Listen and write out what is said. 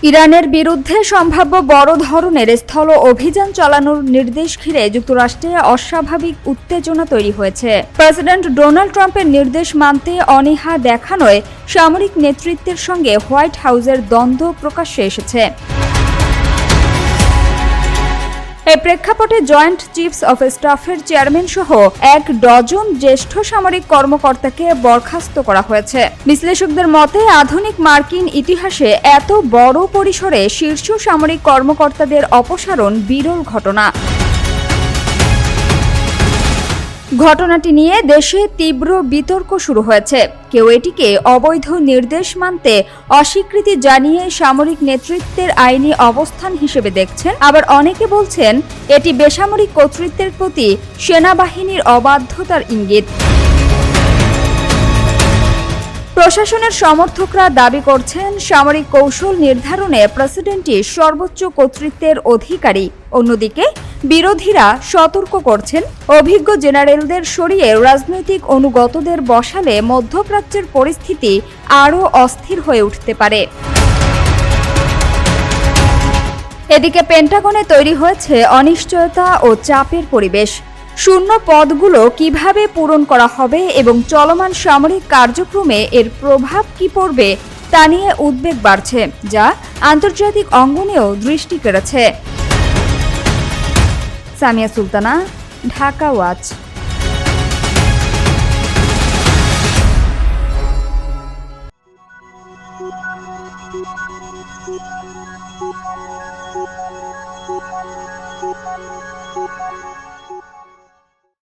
ইরানের বিরুদ্ধে সম্ভাব্য বড় ধরনের স্থল অভিযান চালানোর নির্দেশ ঘিরে যুক্তরাষ্ট্রে অস্বাভাবিক উত্তেজনা তৈরি হয়েছে। প্রেসিডেন্ট ডোনাল্ড ট্রাম্পের নির্দেশ মানতে অনীহা দেখানোয় সামরিক নেতৃত্বের সঙ্গে হোয়াইট হাউসের দ্বন্দ্ব প্রকাশ্যে এসেছে। এই প্রেক্ষাপটে জয়েন্ট চিফস অফ স্টাফের চেয়ারম্যান সহ ১ ডজন জ্যেষ্ঠ সামরিক কর্মকর্তাকে বরখাস্ত করা হয়েছে। বিশ্লেষকদের মতে আধুনিক মার্কিন ইতিহাসে এত বড় পরিসরে শীর্ষ সামরিক কর্মকর্তাদের অপসারণ বিরল ঘটনা। ঘটনাটি নিয়ে দেশে তীব্র বিতর্ক শুরু হয়েছে। কেউ এটিকে অবৈধ নির্দেশ মানতে অস্বীকৃতি জানিয়ে সামরিক নেতৃত্বের আইনি অবস্থান হিসেবে দেখছেন, আবার অনেকে বলছেন এটি বেসামরিক কর্তৃত্বের প্রতি সেনাবাহিনীর অবাধ্যতার ইঙ্গিত। প্রশাসনের সমর্থকরা দাবি করছেন সামরিক কৌশল নির্ধারণে প্রেসিডেন্টই সর্বোচ্চ কর্তৃত্বের অধিকারী। অন্যদিকে বিরোধীরা সতর্ক করছেন অভিজ্ঞ জেনারেলদের সরিয়ে রাজনৈতিক অনুগতদের বসালে মধ্যপ্রাচ্যের পরিস্থিতি আরও অস্থির হয়ে উঠতে পারে। এদিকে পেন্টাগনে তৈরি হয়েছে অনিশ্চয়তা ও চাপের পরিবেশ। শূন্য পদগুলো কিভাবে পূরণ করা হবে এবং চলমান সামরিক কার্যক্রমে এর প্রভাব কি পড়বে তা নিয়ে উদ্বেগ বাড়ছে, যা আন্তর্জাতিক অঙ্গনেও দৃষ্টি কেড়েছে। সামিয়া সুলতানা, ঢাকা ওয়াচ।